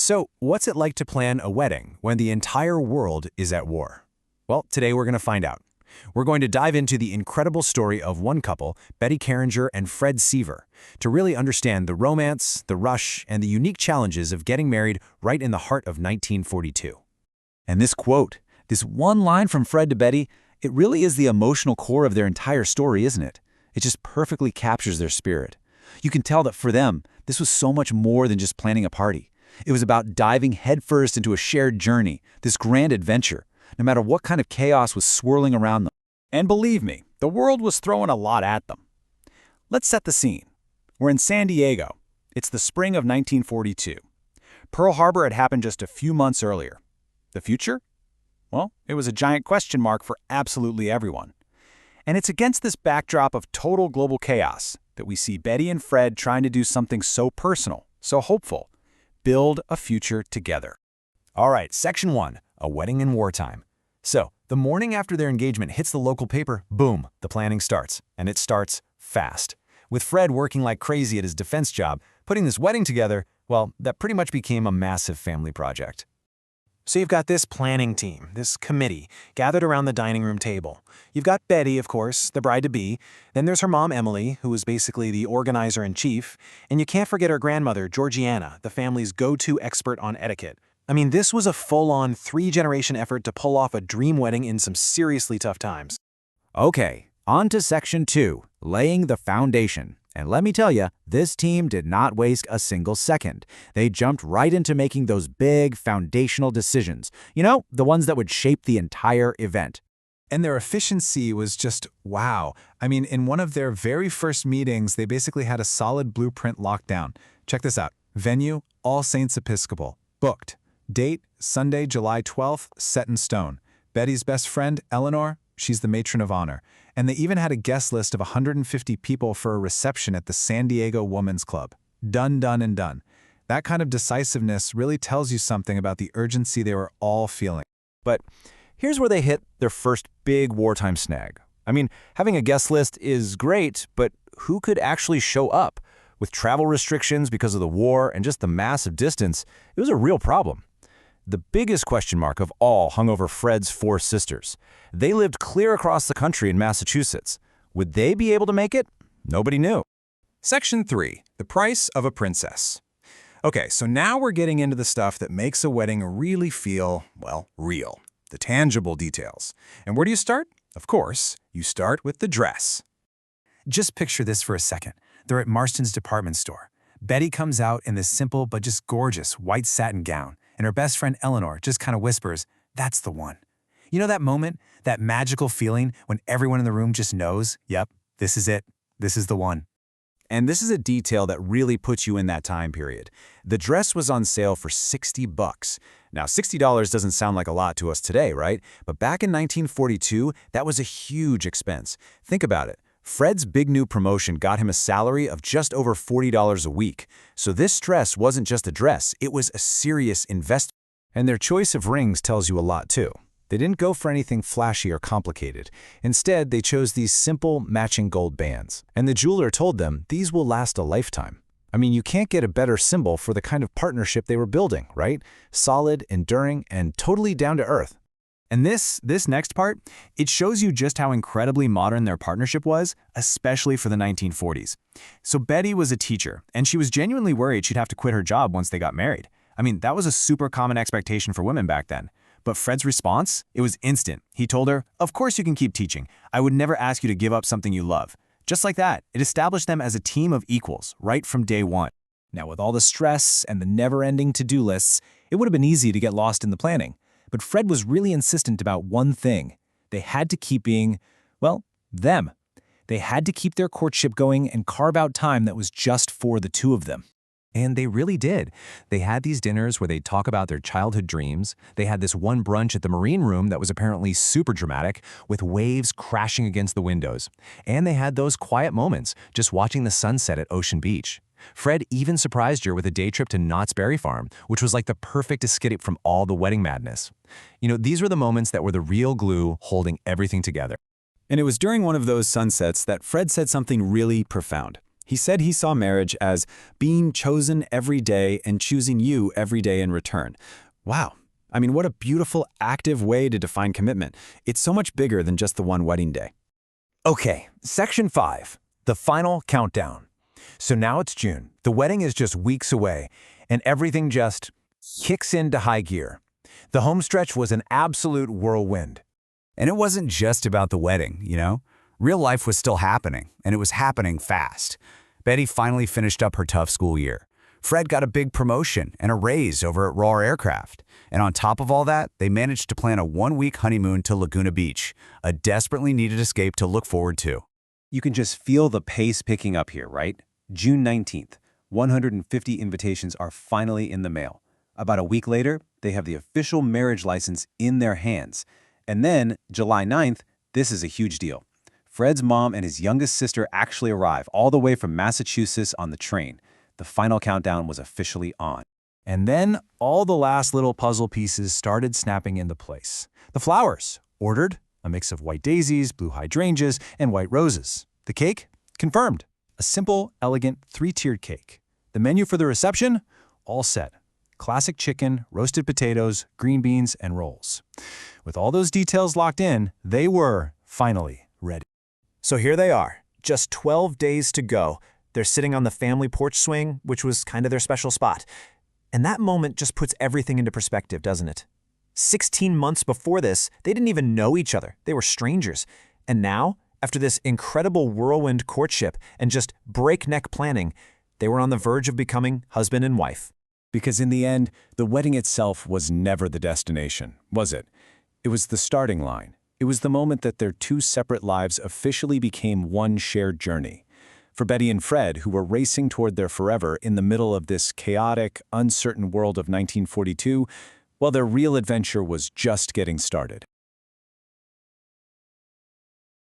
So, what's it like to plan a wedding when the entire world is at war? Well, today we're going to find out. We're going to dive into the incredible story of one couple, Betty Carringer and Fred Seaver, to really understand the romance, the rush, and the unique challenges of getting married right in the heart of 1942. And this quote, this one line from Fred to Betty, it really is the emotional core of their entire story, isn't it? It just perfectly captures their spirit. You can tell that for them, this was so much more than just planning a party. It was about diving headfirst into a shared journey, this grand adventure, no matter what kind of chaos was swirling around them. And believe me, the world was throwing a lot at them. Let's set the scene. We're in San Diego. It's the spring of 1942. Pearl Harbor had happened just a few months earlier. The future? Well, it was a giant question mark for absolutely everyone. And it's against this backdrop of total global chaos that we see Betty and Fred trying to do something so personal, so hopeful. Build a future together. All right, Section 1, a wedding in wartime. So, the morning after their engagement hits the local paper, boom, the planning starts. And it starts fast. With Fred working like crazy at his defense job, putting this wedding together, well, that pretty much became a massive family project. So you've got this planning team, this committee, gathered around the dining room table. You've got Betty, of course, the bride-to-be. Then there's her mom, Emily, who was basically the organizer-in-chief. And you can't forget her grandmother, Georgiana, the family's go-to expert on etiquette. I mean, this was a full-on three-generation effort to pull off a dream wedding in some seriously tough times. Okay, on to Section 2, laying the foundation. And let me tell you, this team did not waste a single second. They jumped right into making those big, foundational decisions. You know, the ones that would shape the entire event. And their efficiency was just wow. I mean, in one of their very first meetings, they basically had a solid blueprint locked down. Check this out. Venue, All Saints Episcopal. Booked. Date, Sunday, July 12th, set in stone. Betty's best friend, Eleanor, she's the matron of honor. And they even had a guest list of 150 people for a reception at the San Diego Women's Club. Done, done, and done. That kind of decisiveness really tells you something about the urgency they were all feeling. But here's where they hit their first big wartime snag. I mean, having a guest list is great, but who could actually show up? With travel restrictions because of the war and just the massive distance, it was a real problem. The biggest question mark of all hung over Fred's four sisters. They lived clear across the country in Massachusetts. Would they be able to make it? Nobody knew. Section 3, the price of a princess. Okay, so now we're getting into the stuff that makes a wedding really feel, well, real. The tangible details. And where do you start? Of course, you start with the dress. Just picture this for a second. They're at Marston's department store. Betty comes out in this simple but just gorgeous white satin gown, and her best friend Eleanor just kind of whispers, "That's the one." You know that moment, that magical feeling when everyone in the room just knows, yep, this is it, this is the one. And this is a detail that really puts you in that time period. The dress was on sale for $60. Now, $60 doesn't sound like a lot to us today, right? But back in 1942, that was a huge expense. Think about it. Fred's big new promotion got him a salary of just over $40 a week. So this dress wasn't just a dress, it was a serious investment. And their choice of rings tells you a lot too. They didn't go for anything flashy or complicated. Instead, they chose these simple, matching gold bands. And the jeweler told them these will last a lifetime. I mean, you can't get a better symbol for the kind of partnership they were building, right? Solid, enduring, and totally down to earth. And this next part, it shows you just how incredibly modern their partnership was, especially for the 1940s. So Betty was a teacher, and she was genuinely worried she'd have to quit her job once they got married. I mean, that was a super common expectation for women back then. But Fred's response, it was instant. He told her, "Of course you can keep teaching. I would never ask you to give up something you love." Just like that, it established them as a team of equals right from day one. Now, with all the stress and the never-ending to-do lists, it would have been easy to get lost in the planning. But Fred was really insistent about one thing. They had to keep being, well, them. They had to keep their courtship going and carve out time that was just for the two of them. And they really did. They had these dinners where they'd talk about their childhood dreams. They had this one brunch at the Marine Room that was apparently super dramatic, with waves crashing against the windows. And they had those quiet moments, just watching the sunset at Ocean Beach. Fred even surprised her with a day trip to Knott's Berry Farm, which was like the perfect escape from all the wedding madness. You know, these were the moments that were the real glue holding everything together. And it was during one of those sunsets that Fred said something really profound. He said he saw marriage as being chosen every day and choosing you every day in return. Wow. I mean, what a beautiful, active way to define commitment. It's so much bigger than just the one wedding day. Okay, Section 5, the final countdown. So now it's June. The wedding is just weeks away, and everything just kicks into high gear. The homestretch was an absolute whirlwind. And it wasn't just about the wedding, you know? Real life was still happening, and it was happening fast. Betty finally finished up her tough school year. Fred got a big promotion and a raise over at Raw Aircraft. And on top of all that, they managed to plan a one-week honeymoon to Laguna Beach, a desperately needed escape to look forward to. You can just feel the pace picking up here, right? June 19th, 150 invitations are finally in the mail. About a week later, they have the official marriage license in their hands. And then, July 9th, this is a huge deal. Fred's mom and his youngest sister actually arrive all the way from Massachusetts on the train. The final countdown was officially on. And then all the last little puzzle pieces started snapping into place. The flowers, ordered, a mix of white daisies, blue hydrangeas, and white roses. The cake, confirmed. A simple, elegant, three-tiered cake. The menu for the reception, all set. Classic chicken, roasted potatoes, green beans, and rolls. With all those details locked in, they were finally ready. So here they are, just 12 days to go. They're sitting on the family porch swing, which was kind of their special spot. And that moment just puts everything into perspective, doesn't it? 16 months before this, they didn't even know each other. They were strangers. And now, after this incredible whirlwind courtship and just breakneck planning, they were on the verge of becoming husband and wife. Because in the end, the wedding itself was never the destination, was it? It was the starting line. It was the moment that their two separate lives officially became one shared journey. For Betty and Fred, who were racing toward their forever in the middle of this chaotic, uncertain world of 1942, well, their real adventure was just getting started.